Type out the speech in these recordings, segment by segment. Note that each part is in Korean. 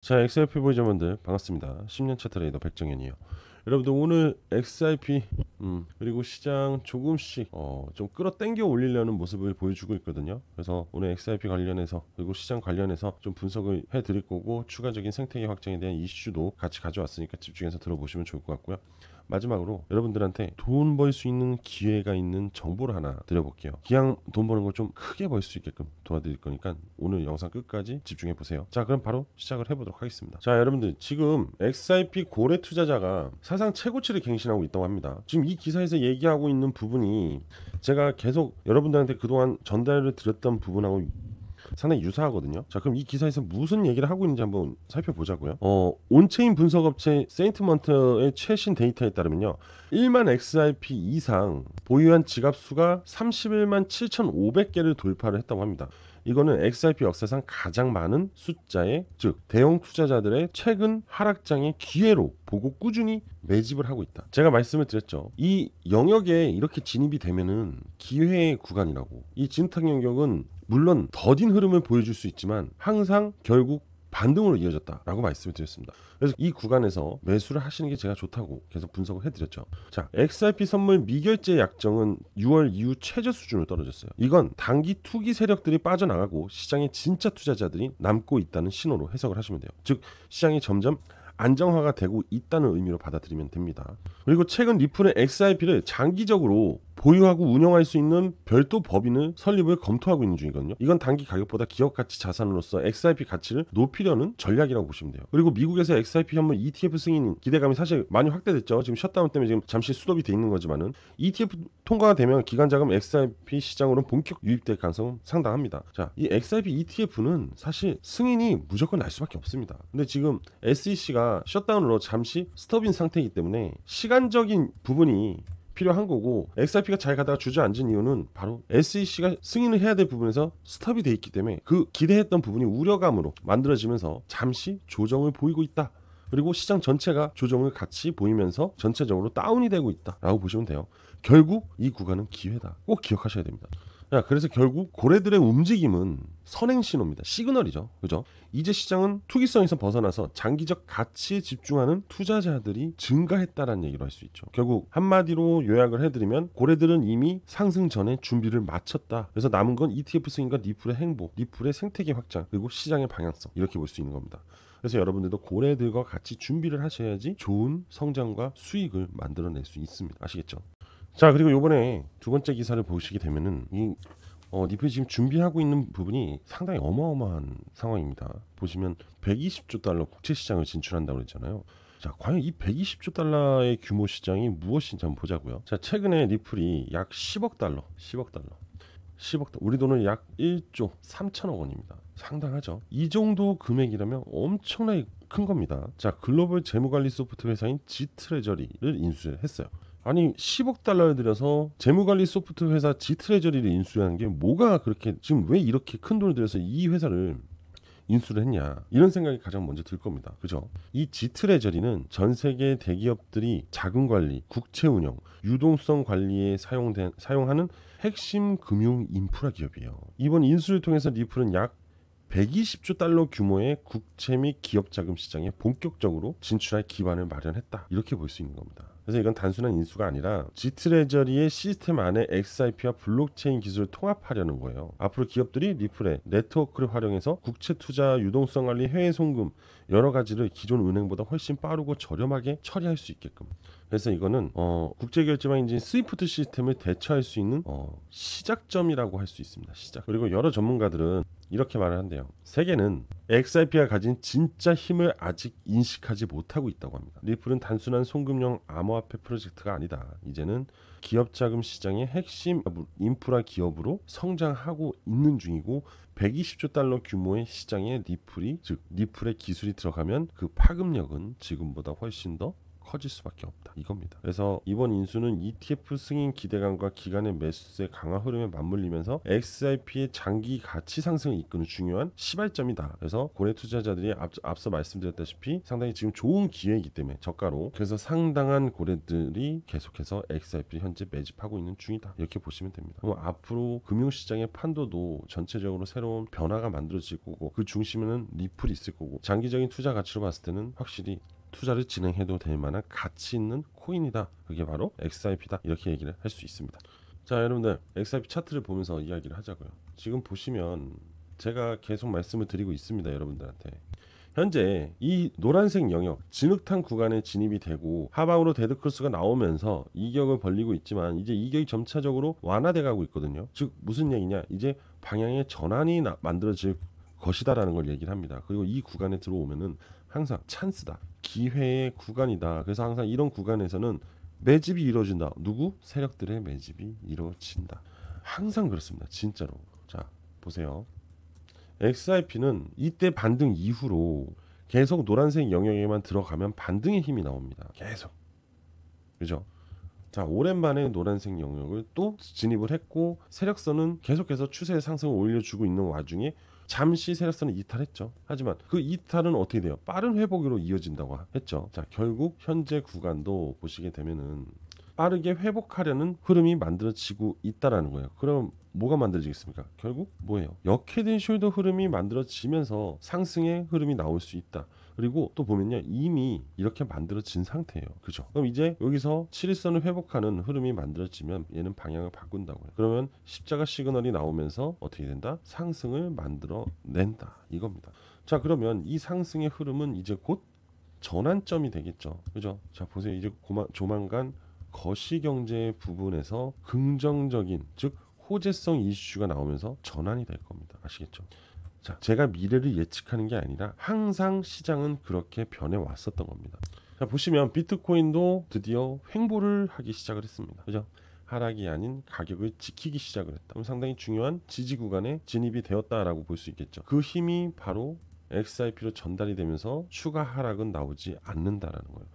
자, XRP 보유자분들 반갑습니다. 10년차 트레이더 백정현이에요. 여러분들 오늘 XRP 그리고 시장 조금씩 좀 끌어당겨 올리려는 모습을 보여주고 있거든요. 그래서 오늘 XRP 관련해서 그리고 시장 관련해서 좀 분석을 해드릴 거고, 추가적인 생태계 확장에 대한 이슈도 같이 가져왔으니까 집중해서 들어보시면 좋을 것 같고요. 마지막으로 여러분들한테 돈 벌 수 있는 기회가 있는 정보를 하나 드려볼게요. 그냥 돈 버는 걸 좀 크게 벌 수 있게끔 도와드릴 거니까 오늘 영상 끝까지 집중해 보세요. 자, 그럼 바로 시작을 해보도록 하겠습니다. 자, 여러분들 지금 XRP 고래 투자자가 사상 최고치를 갱신하고 있다고 합니다. 지금 이 기사에서 얘기하고 있는 부분이 제가 계속 여러분들한테 그동안 전달을 드렸던 부분하고 상당히 유사하거든요. 자, 그럼 이 기사에서 무슨 얘기를 하고 있는지 한번 살펴보자고요. 온체인 분석업체 세인트먼트의 최신 데이터에 따르면요, 1만 XRP 이상 보유한 지갑 수가 31만 7,500개를 돌파를 했다고 합니다. 이거는 XRP 역사상 가장 많은 숫자의, 즉 대형 투자자들의 최근 하락장의 기회로 보고 꾸준히 매집을 하고 있다. 제가 말씀을 드렸죠. 이 영역에 이렇게 진입이 되면은 기회의 구간이라고. 이 진흙탕 영역은 물론 더딘 흐름을 보여줄 수 있지만 항상 결국 반등으로 이어졌다라고 말씀을 드렸습니다. 그래서 이 구간에서 매수를 하시는 게 제가 좋다고 계속 분석을 해드렸죠. 자, XRP 선물 미결제 약정은 6월 이후 최저 수준으로 떨어졌어요. 이건 단기 투기 세력들이 빠져나가고 시장에 진짜 투자자들이 남고 있다는 신호로 해석을 하시면 돼요. 즉 시장이 점점 안정화가 되고 있다는 의미로 받아들이면 됩니다. 그리고 최근 리플은 XRP를 장기적으로 보유하고 운영할 수 있는 별도 법인을 설립을 검토하고 있는 중이거든요. 이건 단기 가격보다 기업 가치 자산으로서 XRP 가치를 높이려는 전략이라고 보시면 돼요. 그리고 미국에서 XRP 현물 ETF 승인 기대감이 사실 많이 확대됐죠. 지금 셧다운 때문에 지금 잠시 스톱이 돼 있는 거지만은 ETF 통과가 되면 기관 자금 XRP 시장으로는 본격 유입될 가능성은 상당합니다. 자, 이 XRP ETF는 사실 승인이 무조건 날 수밖에 없습니다. 근데 지금 SEC가 셧다운으로 잠시 스톱인 상태이기 때문에 시간적인 부분이 필요한 거고, XRP가 잘 가다가 주저앉은 이유는 바로 SEC가 승인을 해야 될 부분에서 스톱이 돼 있기 때문에 그 기대했던 부분이 우려감으로 만들어지면서 잠시 조정을 보이고 있다. 그리고 시장 전체가 조정을 같이 보이면서 전체적으로 다운이 되고 있다라고 보시면 돼요. 결국 이 구간은 기회다. 꼭 기억하셔야 됩니다. 자, 그래서 결국 고래들의 움직임은 선행 신호입니다. 시그널이죠. 그죠? 이제 시장은 투기성에서 벗어나서 장기적 가치에 집중하는 투자자들이 증가했다라는 얘기로 할 수 있죠. 결국 한마디로 요약을 해드리면 고래들은 이미 상승 전에 준비를 마쳤다. 그래서 남은 건 ETF 승인과 리플의 행보, 리플의 생태계 확장, 그리고 시장의 방향성, 이렇게 볼 수 있는 겁니다. 그래서 여러분들도 고래들과 같이 준비를 하셔야지 좋은 성장과 수익을 만들어낼 수 있습니다. 아시겠죠? 자, 그리고 요번에 두 번째 기사를 보시게 되면은 이 리플이 지금 준비하고 있는 부분이 상당히 어마어마한 상황입니다. 보시면 120조 달러 국채 시장을 진출한다고 그랬잖아요. 자, 과연 이 120조 달러의 규모 시장이 무엇인지 한번 보자고요. 자, 최근에 리플이 약 10억 달러, 10억 달러, 10억 달러, 우리 돈은 약 1조 3천억 원입니다. 상당하죠. 이 정도 금액이라면 엄청나게 큰 겁니다. 자, 글로벌 재무관리 소프트 회사인 지트레저리를 인수했어요. 아니 10억 달러를 들여서 재무관리 소프트 회사 지트레저리를 인수하는 게 뭐가 그렇게, 지금 왜 이렇게 큰 돈을 들여서 이 회사를 인수를 했냐, 이런 생각이 가장 먼저 들 겁니다. 그죠? 이 지트레저리는 전 세계 대기업들이 자금 관리, 국채 운영, 유동성 관리에 사용하는 핵심 금융 인프라 기업이에요. 이번 인수를 통해서 리플은 약 120조 달러 규모의 국채 및 기업 자금 시장에 본격적으로 진출할 기반을 마련했다. 이렇게 볼 수 있는 겁니다. 그래서 이건 단순한 인수가 아니라 지트레저리의 시스템 안에 XRP와 블록체인 기술을 통합하려는 거예요. 앞으로 기업들이 리플의 네트워크를 활용해서 국채 투자, 유동성 관리, 해외 송금 여러 가지를 기존 은행보다 훨씬 빠르고 저렴하게 처리할 수 있게끔. 그래서 이거는 국제결제망인진 스위프트 시스템을 대처할 수 있는 시작점이라고 할 수 있습니다. 시작. 그리고 여러 전문가들은 이렇게 말을 한대요. 세계는 XRP가 가진 진짜 힘을 아직 인식하지 못하고 있다고 합니다. 리플은 단순한 송금형 암호화폐 프로젝트가 아니다. 이제는 기업 자금 시장의 핵심 인프라 기업으로 성장하고 있는 중이고, 120조 달러 규모의 시장에 리플의 기술이 들어가면 그 파급력은 지금보다 훨씬 더 커질 수밖에 없다 이겁니다. 그래서 이번 인수는 ETF 승인 기대감과 기간의 매수세 강화 흐름에 맞물리면서 XRP의 장기 가치 상승을 이끄는 중요한 시발점이다. 그래서 고래 투자자들이 앞서 말씀드렸다시피 상당히 지금 좋은 기회이기 때문에 저가로, 그래서 상당한 고래들이 계속해서 XRP를 현재 매집하고 있는 중이다 이렇게 보시면 됩니다. 그럼 앞으로 금융시장의 판도도 전체적으로 새로운 변화가 만들어질 거고 그 중심에는 리플이 있을 거고 장기적인 투자 가치로 봤을 때는 확실히 투자를 진행해도 될 만한 가치 있는 코인이다. 그게 바로 XRP다 이렇게 얘기를 할 수 있습니다. 자 여러분들 XRP 차트를 보면서 이야기를 하자고요. 지금 보시면 제가 계속 말씀을 드리고 있습니다. 여러분들한테 현재 이 노란색 영역 진흙탕 구간에 진입이 되고 하방으로 데드크로스가 나오면서 이격을 벌리고 있지만 이제 이격이 점차적으로 완화돼 가고 있거든요. 즉 무슨 얘기냐, 이제 방향의 전환이 만들어질 것이다라는 걸 얘기를 합니다. 그리고 이 구간에 들어오면은 항상 찬스다, 기회의 구간이다. 그래서 항상 이런 구간에서는 매집이 이루어진다. 누구? 세력들의 매집이 이루어진다. 항상 그렇습니다. 진짜로. 자 보세요. XRP는 이때 반등 이후로 계속 노란색 영역에만 들어가면 반등의 힘이 나옵니다. 계속. 그죠? 자 오랜만에 노란색 영역을 또 진입을 했고 세력선은 계속해서 추세 상승을 올려주고 있는 와중에 잠시 세력선을 이탈했죠. 하지만 그 이탈은 어떻게 돼요? 빠른 회복으로 이어진다고 했죠. 자 결국 현재 구간도 보시게 되면은 빠르게 회복하려는 흐름이 만들어지고 있다라는 거예요. 그럼 뭐가 만들어지겠습니까? 결국 뭐예요? 역헤드 숄더 흐름이 만들어지면서 상승의 흐름이 나올 수 있다. 그리고 또 보면요, 이미 이렇게 만들어진 상태예요. 그죠? 그럼 이제 여기서 7일선을 회복하는 흐름이 만들어지면 얘는 방향을 바꾼다고요. 그러면 십자가 시그널이 나오면서 어떻게 된다? 상승을 만들어낸다 이겁니다. 자 그러면 이 상승의 흐름은 이제 곧 전환점이 되겠죠. 그죠? 자 보세요. 이제 조만간 거시경제 부분에서 긍정적인, 즉 호재성 이슈가 나오면서 전환이 될 겁니다. 아시겠죠? 자, 제가 미래를 예측하는 게 아니라 항상 시장은 그렇게 변해 왔었던 겁니다. 자, 보시면 비트코인도 드디어 횡보를 하기 시작을 했습니다. 그죠? 하락이 아닌 가격을 지키기 시작을 했다. 그럼 상당히 중요한 지지 구간에 진입이 되었다라고 볼 수 있겠죠. 그 힘이 바로 XRP로 전달이 되면서 추가 하락은 나오지 않는다라는 거예요.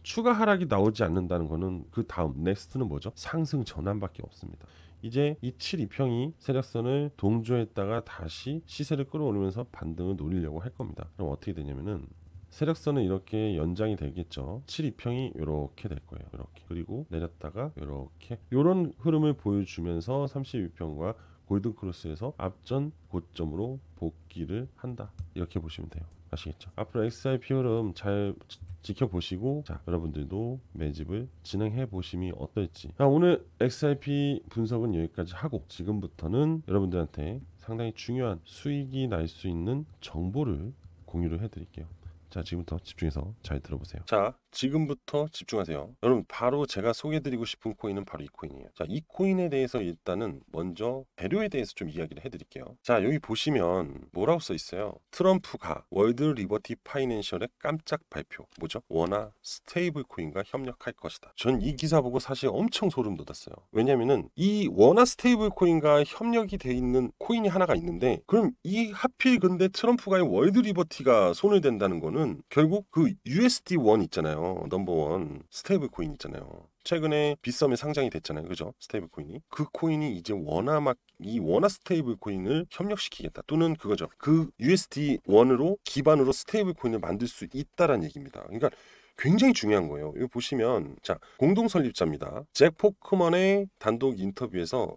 추가 하락이 나오지 않는다는 거는 그 다음 넥스트는 뭐죠? 상승 전환밖에 없습니다. 이제 이 7이평이 세력선을 동조했다가 다시 시세를 끌어올리면서 반등을 노리려고 할 겁니다. 그럼 어떻게 되냐면은 세력선은 이렇게 연장이 되겠죠. 7이평이 이렇게 될 거예요. 이렇게. 그리고 내렸다가 이렇게 이런 흐름을 보여주면서 32평과 골든크로스에서 앞전 고점으로 복귀를 한다. 이렇게 보시면 돼요. 아시겠죠? 앞으로 XRP 흐름 잘 지켜보시고, 자 여러분들도 매집을 진행해 보심이 어떨지. 자, 오늘 XRP 분석은 여기까지 하고 지금부터는 여러분들한테 상당히 중요한 수익이 날 수 있는 정보를 공유를 해드릴게요. 자 지금부터 집중해서 잘 들어보세요. 자 지금부터 집중하세요. 여러분 바로 제가 소개해드리고 싶은 코인은 바로 이 코인이에요. 자 이 코인에 대해서 일단은 먼저 재료에 대해서 좀 이야기를 해드릴게요. 자 여기 보시면 뭐라고 써 있어요? 트럼프가 월드 리버티 파이낸셜의 깜짝 발표, 뭐죠? 원화 스테이블 코인과 협력할 것이다. 전 이 기사 보고 사실 엄청 소름 돋았어요. 왜냐면은 이 원화 스테이블 코인과 협력이 돼 있는 코인이 하나가 있는데, 그럼 이 하필 근데 트럼프가 월드 리버티가 손을 댄다는 거는 결국 그 USD1 있잖아요. 넘버원 스테이블 코인 있잖아요. 최근에 빗썸에 상장이 됐잖아요. 그죠? 스테이블 코인이. 그 코인이 이제 이 원화 스테이블 코인을 협력시키겠다. 또는 그거죠. 그 USD1으로 기반으로 스테이블 코인을 만들 수 있다라는 얘기입니다. 그러니까 굉장히 중요한 거예요. 이거 보시면 자 공동 설립자입니다. 잭 포크먼의 단독 인터뷰에서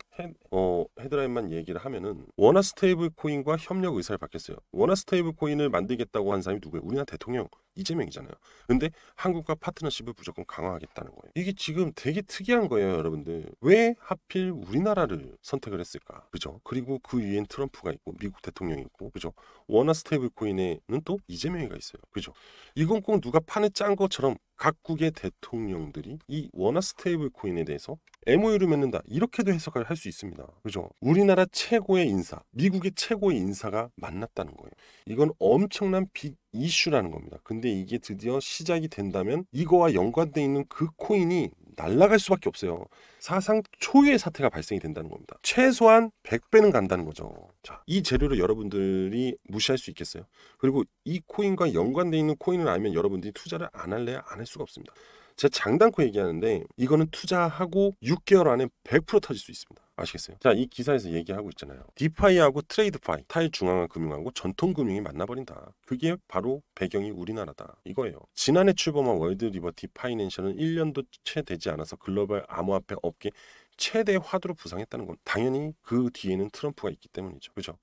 헤드라인만 얘기를 하면은 원화 스테이블 코인과 협력 의사를 밝혔어요. 원화 스테이블 코인을 만들겠다고 한 사람이 누구예요? 우리나라 대통령 이재명이잖아요. 근데 한국과 파트너십을 무조건 강화하겠다는 거예요. 이게 지금 되게 특이한 거예요, 여러분들. 왜 하필 우리나라를 선택을 했을까? 그죠? 그리고 그 위엔 트럼프가 있고 미국 대통령이 있고, 그죠? 원화 스테이블 코인에는 또 이재명이가 있어요. 그죠? 이건 꼭 누가 판을 짠 것처럼 각국의 대통령들이 이 원화 스테이블 코인에 대해서 MOU를 맺는다, 이렇게도 해석을 할 수 있습니다. 그죠? 우리나라 최고의 인사, 미국의 최고의 인사가 만났다는 거예요. 이건 엄청난 빅 이슈라는 겁니다. 근데 이게 드디어 시작이 된다면 이거와 연관돼 있는 그 코인이 날아갈 수밖에 없어요. 사상 초유의 사태가 발생이 된다는 겁니다. 최소한 100배는 간다는 거죠. 자, 이 재료를 여러분들이 무시할 수 있겠어요? 그리고 이 코인과 연관돼 있는 코인을 알면 여러분들이 투자를 안 할래야 안 할 수가 없습니다. 제 장담코 얘기하는데 이거는 투자하고 6개월 안에 100% 터질 수 있습니다. 아시겠어요? 자, 이 기사에서 얘기하고 있잖아요. 디파이하고 트레이드파이, 탈중앙화 금융하고 전통금융이 만나버린다. 그게 바로 배경이 우리나라다. 이거예요. 지난해 출범한 월드 리버티 파이낸셜은 1년도 채 되지 않아서 글로벌 암호화폐 업계 최대 화두로 부상했다는 건 당연히 그 뒤에는 트럼프가 있기 때문이죠. 그죠?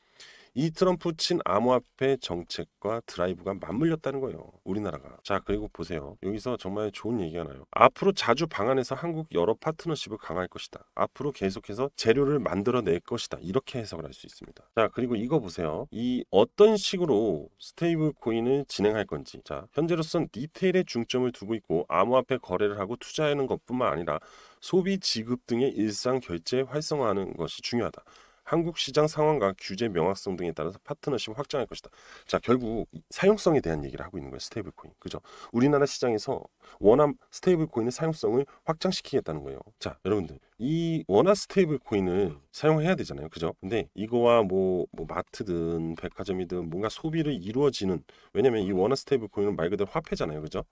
이 트럼프 친 암호화폐 정책과 드라이브가 맞물렸다는 거예요. 우리나라가. 자, 그리고 보세요. 여기서 정말 좋은 얘기가 나요. 앞으로 자주 방한해서 한국 여러 파트너십을 강화할 것이다. 앞으로 계속해서 재료를 만들어낼 것이다. 이렇게 해석을 할 수 있습니다. 자, 그리고 이거 보세요. 이 어떤 식으로 스테이블 코인을 진행할 건지. 자, 현재로선 디테일에 중점을 두고 있고 암호화폐 거래를 하고 투자하는 것뿐만 아니라 소비 지급 등의 일상 결제 활성화하는 것이 중요하다. 한국 시장 상황과 규제 명확성 등에 따라서 파트너십을 확장할 것이다. 자, 결국 사용성에 대한 얘기를 하고 있는 거예요. 스테이블 코인. 그죠? 우리나라 시장에서 원화 스테이블 코인의 사용성을 확장시키겠다는 거예요. 자, 여러분들. 이 원화 스테이블 코인을 사용해야 되잖아요. 그죠? 근데 이거와 뭐 마트든 백화점이든 뭔가 소비를 이루어지는, 왜냐면 이 원화 스테이블 코인은 말 그대로 화폐잖아요. 그죠?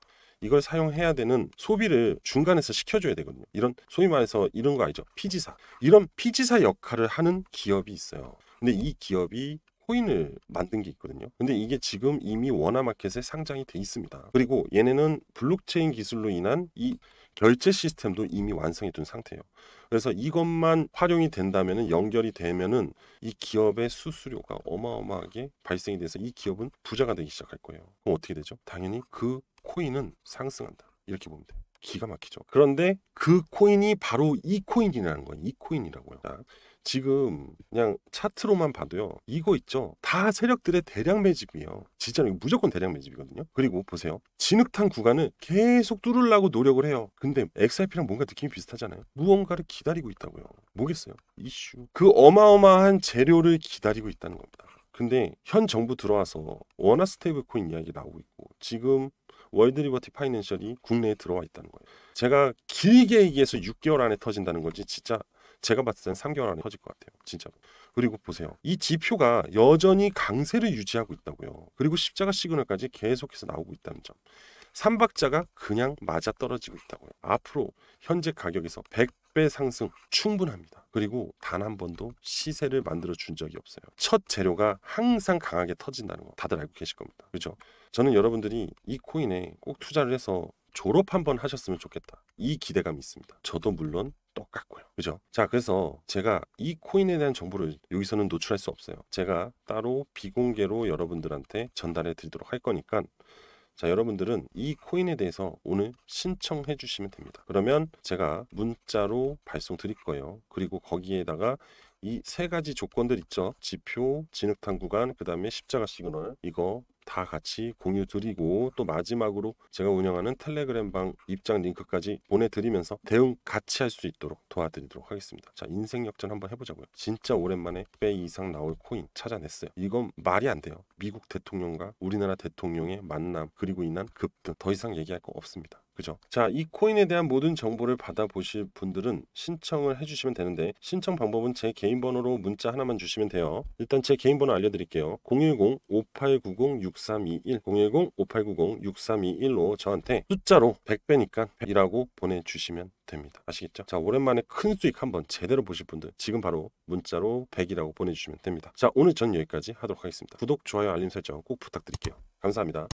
이걸 사용해야 되는 소비를 중간에서 시켜줘야 되거든요. 이런 소위 말해서 이런 거 알죠? 피지사. 이런 피지사 역할을 하는 기업이 있어요. 근데 이 기업이 코인을 만든 게 있거든요. 근데 이게 지금 이미 원화마켓에 상장이 돼 있습니다. 그리고 얘네는 블록체인 기술로 인한 이 결제 시스템도 이미 완성해 둔 상태예요. 그래서 이것만 활용이 된다면은, 연결이 되면은 이 기업의 수수료가 어마어마하게 발생이 돼서 이 기업은 부자가 되기 시작할 거예요. 그럼 어떻게 되죠? 당연히 그 코인은 상승한다. 이렇게 보면 돼요. 기가 막히죠. 그런데 그 코인이 바로 이 코인이라는 거예요. 이 코인이라고요. 자, 지금 그냥 차트로만 봐도요. 이거 있죠. 다 세력들의 대량 매집이에요. 진짜로 무조건 대량 매집이거든요. 그리고 보세요. 진흙탕 구간을 계속 뚫으려고 노력을 해요. 근데 XRP랑 뭔가 느낌이 비슷하잖아요. 무언가를 기다리고 있다고요. 뭐겠어요? 이슈. 그 어마어마한 재료를 기다리고 있다는 겁니다. 근데 현 정부 들어와서 원화 스테이블 코인 이야기 나오고 있고, 지금 월드 리버티 파이낸셜이 국내에 들어와 있다는 거예요. 제가 길게 얘기해서 6개월 안에 터진다는 거지, 진짜 제가 봤을 땐 3개월 안에 터질 것 같아요. 진짜로. 그리고 보세요. 이 지표가 여전히 강세를 유지하고 있다고요. 그리고 십자가 시그널까지 계속해서 나오고 있다는 점. 삼박자가 그냥 맞아떨어지고 있다고요. 앞으로 현재 가격에서 100배 상승 충분합니다. 그리고 단 한 번도 시세를 만들어 준 적이 없어요. 첫 재료가 항상 강하게 터진다는 거 다들 알고 계실 겁니다. 그렇죠? 저는 여러분들이 이 코인에 꼭 투자를 해서 졸업 한번 하셨으면 좋겠다. 이 기대감이 있습니다. 저도 물론 똑같고요. 그죠? 자, 그래서 제가 이 코인에 대한 정보를 여기서는 노출할 수 없어요. 제가 따로 비공개로 여러분들한테 전달해 드리도록 할 거니까, 자, 여러분들은 이 코인에 대해서 오늘 신청해 주시면 됩니다. 그러면 제가 문자로 발송 드릴 거예요. 그리고 거기에다가 이 세 가지 조건들 있죠. 지표, 진흙탕 구간, 그 다음에 십자가 시그널, 이거 다 같이 공유 드리고, 또 마지막으로 제가 운영하는 텔레그램 방 입장 링크까지 보내드리면서 대응 같이 할 수 있도록 도와드리도록 하겠습니다. 자, 인생 역전 한번 해보자고요. 진짜 오랜만에 배 이상 나올 코인 찾아냈어요. 이건 말이 안 돼요. 미국 대통령과 우리나라 대통령의 만남, 그리고 인한 급등, 더 이상 얘기할 거 없습니다. 그죠? 자, 이 코인에 대한 모든 정보를 받아보실 분들은 신청을 해주시면 되는데, 신청 방법은 제 개인 번호로 문자 하나만 주시면 돼요. 일단 제 개인 번호 알려드릴게요. 010-5890-6321 010-5890-6321로 저한테 숫자로 100배니까 100이라고 보내주시면 됩니다. 아시겠죠? 자, 오랜만에 큰 수익 한번 제대로 보실 분들 지금 바로 문자로 100이라고 보내주시면 됩니다. 자, 오늘 전 여기까지 하도록 하겠습니다. 구독, 좋아요, 알림 설정 꼭 부탁드릴게요. 감사합니다.